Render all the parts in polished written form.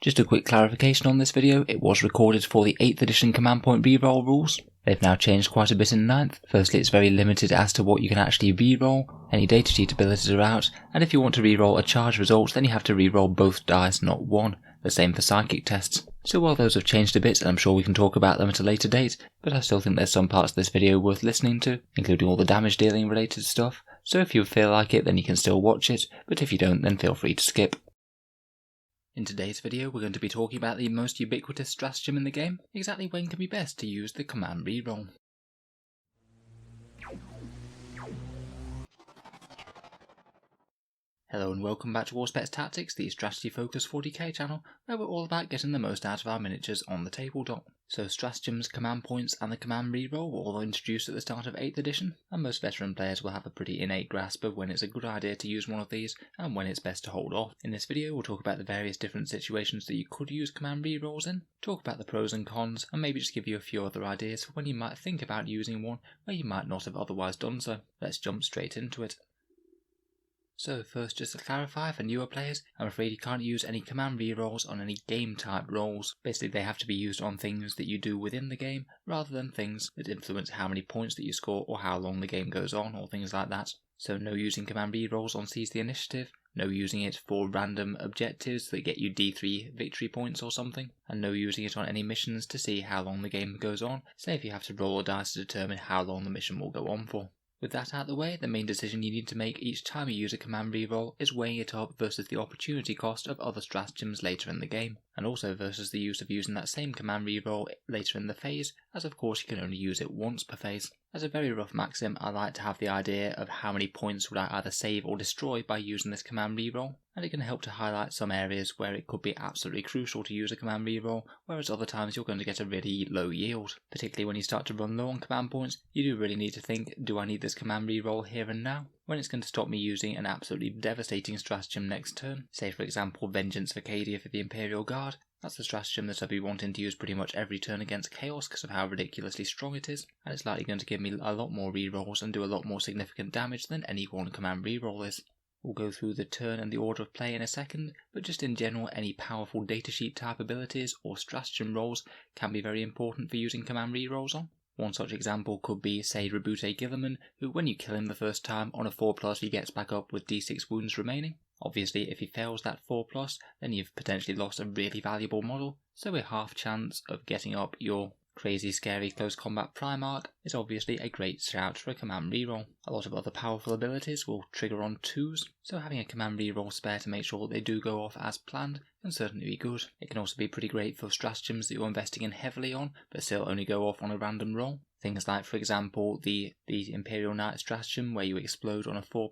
Just a quick clarification on this video, it was recorded for the 8th edition command point reroll rules. They've now changed quite a bit in 9th. Firstly, it's very limited as to what you can actually reroll, any datasheet abilities are out, and if you want to reroll a charge result, then you have to reroll both dice, not one. The same for psychic tests. So while those have changed a bit, and I'm sure we can talk about them at a later date, but I still think there's some parts of this video worth listening to, including all the damage dealing related stuff, so if you feel like it then you can still watch it, but if you don't then feel free to skip. In today's video we're going to be talking about the most ubiquitous stratagem in the game, exactly when can be best to use the command reroll. Hello and welcome back to Auspex Tactics, the strategy focused 40k channel, where we're all about getting the most out of our miniatures on the tabletop. So stratagems, command points and the command reroll were all introduced at the start of 8th edition, and most veteran players will have a pretty innate grasp of when it's a good idea to use one of these and when it's best to hold off. In this video we'll talk about the various different situations that you could use command rerolls in, talk about the pros and cons, and maybe just give you a few other ideas for when you might think about using one where you might not have otherwise done so. Let's jump straight into it. So first, just to clarify for newer players, I'm afraid you can't use any command rerolls on any game type rolls. Basically they have to be used on things that you do within the game, rather than things that influence how many points that you score or how long the game goes on or things like that. So no using command rerolls on Seize the Initiative, no using it for random objectives that get you D3 victory points or something, and no using it on any missions to see how long the game goes on, say if you have to roll a dice to determine how long the mission will go on for. With that out of the way, the main decision you need to make each time you use a command reroll is weighing it up versus the opportunity cost of other stratagems later in the game, and also versus the use of using that same command reroll later in the phase, as of course you can only use it once per phase. As a very rough maxim, I like to have the idea of how many points would I either save or destroy by using this command reroll, and it can help to highlight some areas where it could be absolutely crucial to use a command reroll, whereas other times you're going to get a really low yield. Particularly when you start to run low on command points, you do really need to think, do I need this command reroll here and now? When it's going to stop me using an absolutely devastating stratagem next turn, say for example Vengeance of Acadia for the Imperial Guard. That's a stratagem that I'd be wanting to use pretty much every turn against Chaos because of how ridiculously strong it is, and it's likely going to give me a lot more rerolls and do a lot more significant damage than any one command reroll is. We'll go through the turn and the order of play in a second, but just in general any powerful datasheet type abilities or stratagem rolls can be very important for using command rerolls on. One such example could be, say, Rebute Gilliman, who when you kill him the first time on a 4+, he gets back up with d6 wounds remaining. Obviously, if he fails that 4+, then you've potentially lost a really valuable model, so a half chance of getting up your crazy scary close combat Primarch is obviously a great shout for a command reroll. A lot of other powerful abilities will trigger on 2s, so having a command reroll spare to make sure that they do go off as planned can certainly be good. It can also be pretty great for stratagems that you're investing in heavily on, but still only go off on a random roll. Things like, for example, the Imperial Knight stratagem where you explode on a 4+.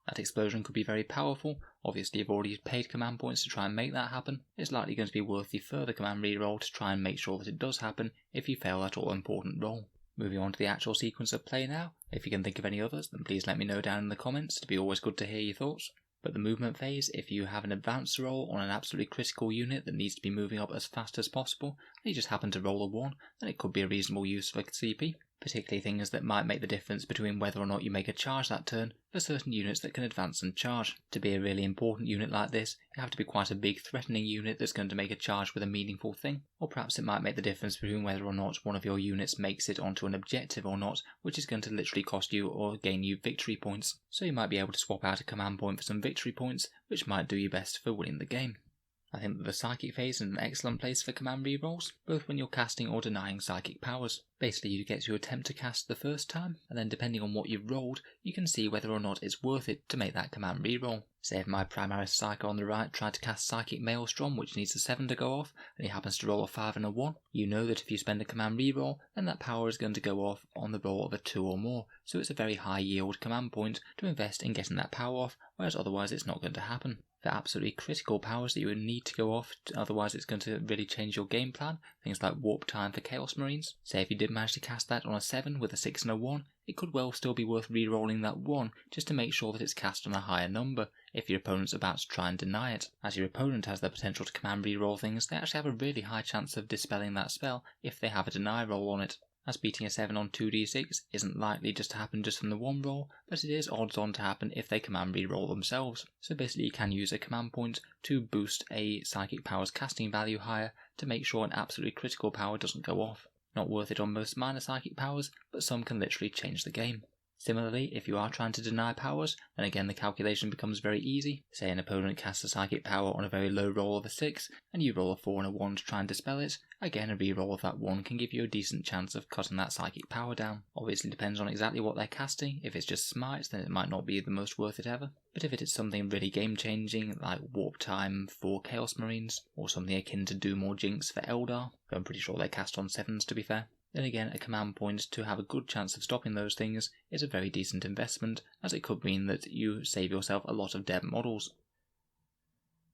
That explosion could be very powerful. Obviously you've already paid command points to try and make that happen. It's likely going to be worth the further command reroll to try and make sure that it does happen if you fail that all important roll. Moving on to the actual sequence of play now. If you can think of any others, then please let me know down in the comments. It'd be always good to hear your thoughts. But the movement phase, if you have an advanced roll on an absolutely critical unit that needs to be moving up as fast as possible, and you just happen to roll a 1, then it could be a reasonable use for CP. Particularly things that might make the difference between whether or not you make a charge that turn for certain units that can advance and charge. To be a really important unit like this, you have to be quite a big threatening unit that's going to make a charge with a meaningful thing, or perhaps it might make the difference between whether or not one of your units makes it onto an objective or not, which is going to literally cost you or gain you victory points. So you might be able to swap out a command point for some victory points, which might do you best for winning the game. I think that the Psychic phase is an excellent place for command rerolls, both when you're casting or denying psychic powers. Basically you get to attempt to cast the first time, and then depending on what you've rolled, you can see whether or not it's worth it to make that command reroll. Say if my Primaris Psycho on the right tried to cast Psychic Maelstrom, which needs a 7 to go off, and he happens to roll a 5 and a 1, you know that if you spend a command reroll, then that power is going to go off on the roll of a 2 or more, so it's a very high yield command point to invest in getting that power off, whereas otherwise it's not going to happen. For absolutely critical powers that you would need to go off, otherwise it's going to really change your game plan, things like Warp Time for Chaos Marines. Say if you did manage to cast that on a 7 with a 6 and a 1, it could well still be worth re-rolling that 1 just to make sure that it's cast on a higher number if your opponent's about to try and deny it. As your opponent has the potential to command re-roll things, they actually have a really high chance of dispelling that spell if they have a deny roll on it. as beating a 7 on 2d6 isn't likely just to happen just from the one roll, but it is odds on to happen if they command reroll themselves. So basically you can use a command point to boost a psychic power's casting value higher to make sure an absolutely critical power doesn't go off. Not worth it on most minor psychic powers, but some can literally change the game. Similarly, if you are trying to deny powers, then again the calculation becomes very easy. Say an opponent casts a psychic power on a very low roll of a 6, and you roll a 4 and a 1 to try and dispel it. Again, a reroll of that 1 can give you a decent chance of cutting that psychic power down. Obviously depends on exactly what they're casting. If it's just smites, then it might not be the most worth it ever. But if it is something really game changing, like Warp Time for Chaos Marines, or something akin to Doom or Jinx for Eldar, who I'm pretty sure they're cast on 7s to be fair, then again a command point to have a good chance of stopping those things is a very decent investment, as it could mean that you save yourself a lot of dead models.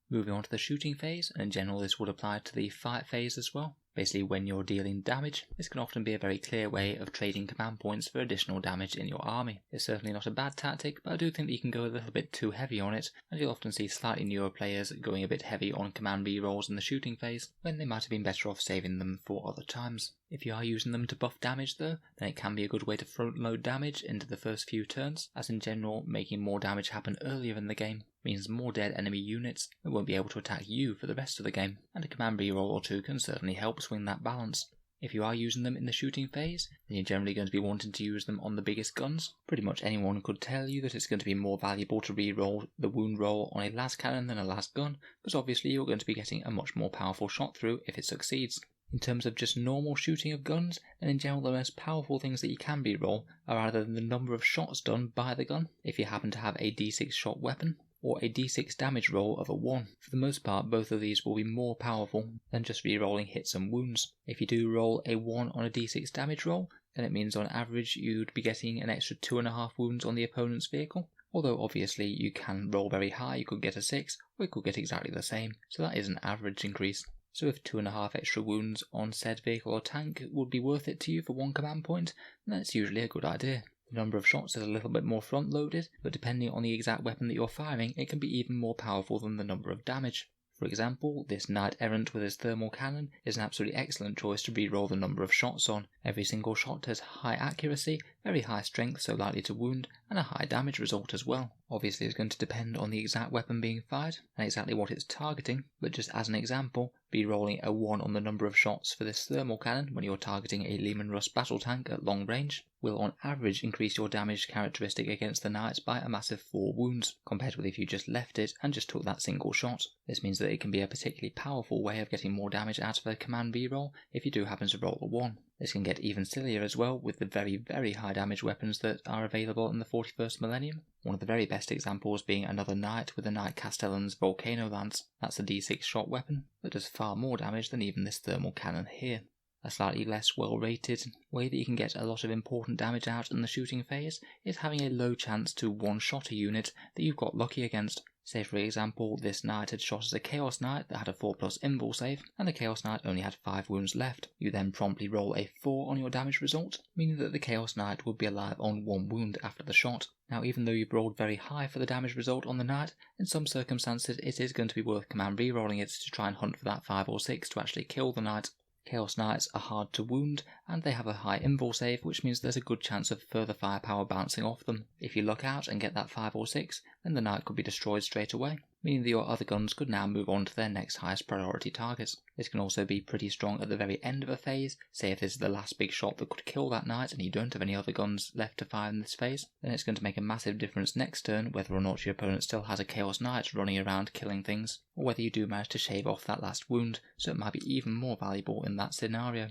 Moving on to the shooting phase, and in general this would apply to the fight phase as well. Basically when you're dealing damage, this can often be a very clear way of trading command points for additional damage in your army. It's certainly not a bad tactic, but I do think that you can go a little bit too heavy on it, and you'll often see slightly newer players going a bit heavy on command rerolls in the shooting phase, when they might have been better off saving them for other times. If you are using them to buff damage though, then it can be a good way to front load damage into the first few turns, as in general making more damage happen earlier in the game means more dead enemy units that won't be able to attack you for the rest of the game, and a command reroll or two can certainly help swing that balance. If you are using them in the shooting phase, then you're generally going to be wanting to use them on the biggest guns. Pretty much anyone could tell you that it's going to be more valuable to reroll the wound roll on a las cannon than a las gun, because obviously you're going to be getting a much more powerful shot through if it succeeds. In terms of just normal shooting of guns, then in general the most powerful things that you can reroll are either the number of shots done by the gun, if you happen to have a d6 shot weapon, or a d6 damage roll of a 1. For the most part, both of these will be more powerful than just rerolling hits and wounds. If you do roll a 1 on a d6 damage roll, then it means on average you'd be getting an extra 2.5 wounds on the opponent's vehicle. Although obviously you can roll very high, you could get a 6, or you could get exactly the same, so that is an average increase. So if 2.5 extra wounds on said vehicle or tank would be worth it to you for one command point, then it's usually a good idea. The number of shots is a little bit more front loaded, but depending on the exact weapon that you're firing, it can be even more powerful than the number of damage. For example, this Knight Errant with his thermal cannon is an absolutely excellent choice to reroll the number of shots on. Every single shot has high accuracy, very high strength, so likely to wound, and a high damage result as well. Obviously it's going to depend on the exact weapon being fired, and exactly what it's targeting, but just as an example, rerolling a 1 on the number of shots for this thermal cannon when you're targeting a Lehman Russ battle tank at long range will on average increase your damage characteristic against the Knights by a massive 4 wounds, compared with if you just left it and just took that single shot. This means that it can be a particularly powerful way of getting more damage out of a command reroll if you do happen to roll a 1. This can get even sillier as well with the very, very high damage weapons that are available in the 41st millennium. One of the very best examples being another Knight with the Knight Castellan's Volcano Lance. That's a d6 shot weapon that does far more damage than even this thermal cannon here. A slightly less well rated way that you can get a lot of important damage out in the shooting phase is having a low chance to one-shot a unit that you've got lucky against. Say for example, this Knight had shot as a Chaos Knight that had a 4+ invul save, and the Chaos Knight only had 5 wounds left. You then promptly roll a 4 on your damage result, meaning that the Chaos Knight would be alive on 1 wound after the shot. Now even though you've rolled very high for the damage result on the Knight, in some circumstances it is going to be worth command rerolling it to try and hunt for that 5 or 6 to actually kill the Knight. Chaos Knights are hard to wound, and they have a high invul save, which means there's a good chance of further firepower bouncing off them. If you luck out and get that 5 or 6, then the Knight could be destroyed straight away, meaning that your other guns could now move on to their next highest priority targets. This can also be pretty strong at the very end of a phase. Say if this is the last big shot that could kill that Knight and you don't have any other guns left to fire in this phase, then it's going to make a massive difference next turn whether or not your opponent still has a Chaos Knight running around killing things, or whether you do manage to shave off that last wound, so it might be even more valuable in that scenario.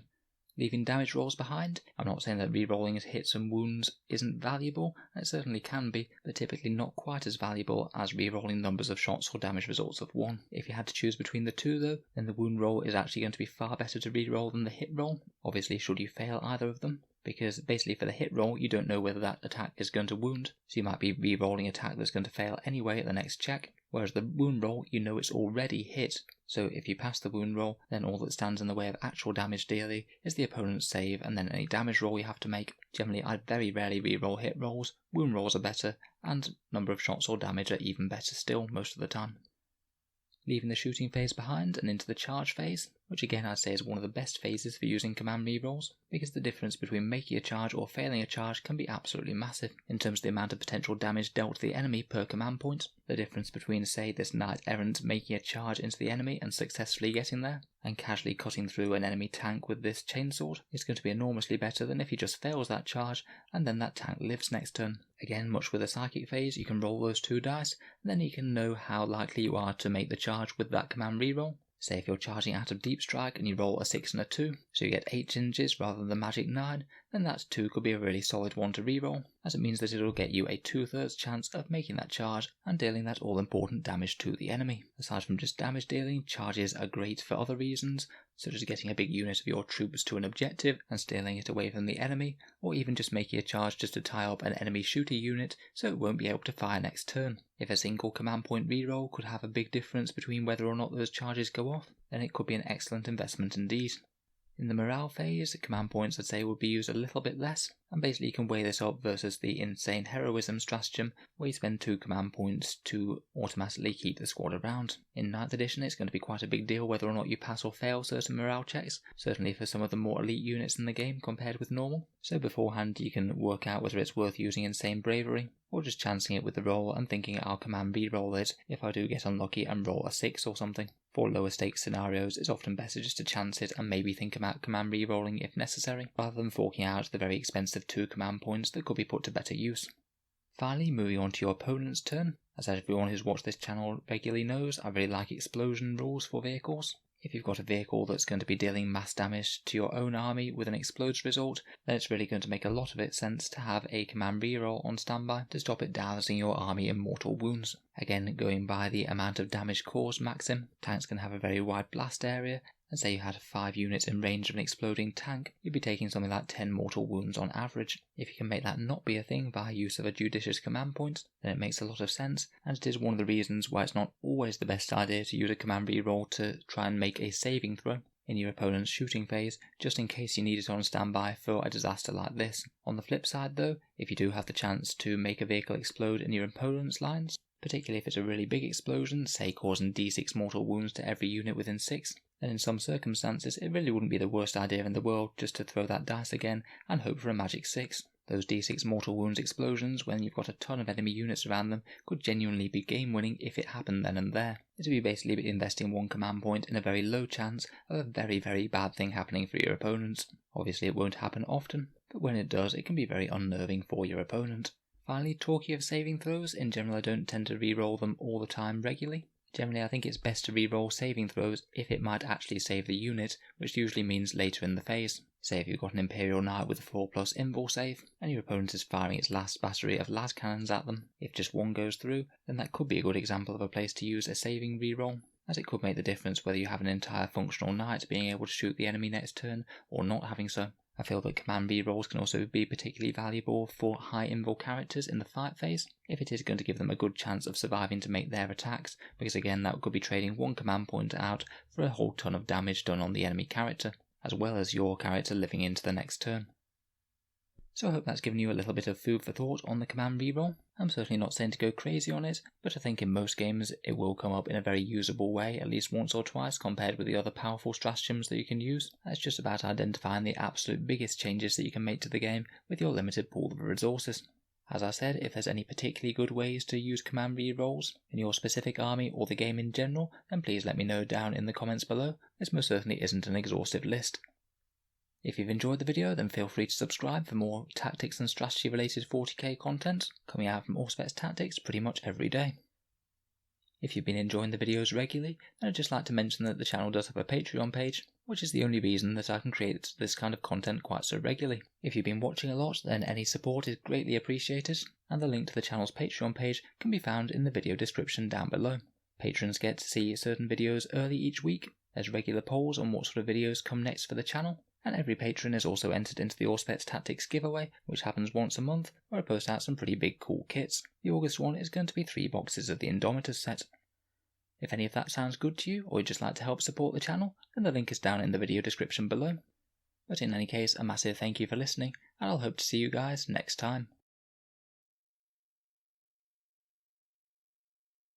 Leaving damage rolls behind, I'm not saying that rerolling hits and wounds isn't valuable, and it certainly can be, but typically not quite as valuable as rerolling numbers of shots or damage results of 1. If you had to choose between the two though, then the wound roll is actually going to be far better to reroll than the hit roll, obviously should you fail either of them. Because basically for the hit roll, you don't know whether that attack is going to wound, so you might be re-rolling an attack that's going to fail anyway at the next check, whereas the wound roll, you know it's already hit, so if you pass the wound roll, then all that stands in the way of actual damage daily is the opponent's save and then any damage roll you have to make. Generally, I very rarely re-roll hit rolls, wound rolls are better, and number of shots or damage are even better still most of the time. Leaving the shooting phase behind and into the charge phase, which again I'd say is one of the best phases for using command rerolls, because the difference between making a charge or failing a charge can be absolutely massive in terms of the amount of potential damage dealt to the enemy per command point. The difference between, say, this knight errant making a charge into the enemy and successfully getting there, and casually cutting through an enemy tank with this chainsword is going to be enormously better than if he just fails that charge and then that tank lives next turn. Again, much with the psychic phase, you can roll those 2 dice, and then you can know how likely you are to make the charge with that command reroll. Say if you're charging out of Deep Strike and you roll a 6 and a 2, so you get 8 challenges rather than the magic 9, then that 2 could be a really solid one to reroll, as it means that it'll get you a 2/3 chance of making that charge and dealing that all important damage to the enemy. Aside from just damage dealing, charges are great for other reasons, such as getting a big unit of your troops to an objective and stealing it away from the enemy, or even just making a charge just to tie up an enemy shooter unit so it won't be able to fire next turn. If a single command point reroll could have a big difference between whether or not those charges go off, then it could be an excellent investment indeed. In the morale phase, command points I'd say would be used a little bit less, and basically you can weigh this up versus the insane heroism stratagem where you spend 2 command points to automatically keep the squad around. In 9th edition it's going to be quite a big deal whether or not you pass or fail certain morale checks, certainly for some of the more elite units in the game compared with normal, so beforehand you can work out whether it's worth using insane bravery, or just chancing it with the roll and thinking I'll command reroll it if I do get unlucky and roll a 6 or something. For lower stakes scenarios, it's often better just to chance it and maybe think about command rerolling if necessary, rather than forking out the very expensive 2 command points that could be put to better use. Finally, moving on to your opponent's turn. As everyone who's watched this channel regularly knows, I really like explosion rules for vehicles. If you've got a vehicle that's going to be dealing mass damage to your own army with an explodes result, then it's really going to make a lot of its sense to have a command reroll on standby to stop it dousing your army in mortal wounds. Again, going by the amount of damage caused maxim, tanks can have a very wide blast area, and say you had 5 units in range of an exploding tank, you'd be taking something like 10 mortal wounds on average. If you can make that not be a thing by use of a judicious command point, then it makes a lot of sense, and it is one of the reasons why it's not always the best idea to use a command reroll to try and make a saving throw in your opponent's shooting phase, just in case you need it on standby for a disaster like this. On the flip side though, if you do have the chance to make a vehicle explode in your opponent's lines, particularly if it's a really big explosion, say causing d6 mortal wounds to every unit within 6, then in some circumstances it really wouldn't be the worst idea in the world just to throw that dice again and hope for a magic 6. Those d6 mortal wounds explosions, when you've got a ton of enemy units around them, could genuinely be game winning if it happened then and there. It would be basically investing 1 command point in a very low chance of a very, very bad thing happening for your opponents. Obviously it won't happen often, but when it does it can be very unnerving for your opponent. Finally, talking of saving throws, in general I don't tend to reroll them all the time regularly. Generally I think it's best to reroll saving throws if it might actually save the unit, which usually means later in the phase. Say if you've got an Imperial Knight with a 4+ invul save, and your opponent is firing its last battery of las cannons at them, if just one goes through, then that could be a good example of a place to use a saving reroll, as it could make the difference whether you have an entire functional knight being able to shoot the enemy next turn, or not having so. I feel that command rerolls can also be particularly valuable for high invul characters in the fight phase, if it is going to give them a good chance of surviving to make their attacks, because again that could be trading 1 command point out for a whole ton of damage done on the enemy character, as well as your character living into the next turn. So I hope that's given you a little bit of food for thought on the command reroll. I'm certainly not saying to go crazy on it, but I think in most games it will come up in a very usable way at least once or twice compared with the other powerful stratagems that you can use. It's just about identifying the absolute biggest changes that you can make to the game with your limited pool of resources. As I said, if there's any particularly good ways to use command rerolls in your specific army or the game in general, then please let me know down in the comments below. This most certainly isn't an exhaustive list. If you've enjoyed the video, then feel free to subscribe for more tactics and strategy related 40k content coming out from Auspex Tactics pretty much every day. If you've been enjoying the videos regularly, then I'd just like to mention that the channel does have a Patreon page, which is the only reason that I can create this kind of content quite so regularly. If you've been watching a lot, then any support is greatly appreciated, and the link to the channel's Patreon page can be found in the video description down below. Patrons get to see certain videos early each week, there's regular polls on what sort of videos come next for the channel, and every patron is also entered into the Auspex Tactics giveaway, which happens once a month, where I post out some pretty big cool kits. The August one is going to be 3 boxes of the Indomitors set. If any of that sounds good to you, or you'd just like to help support the channel, then the link is down in the video description below. But in any case, a massive thank you for listening, and I'll hope to see you guys next time.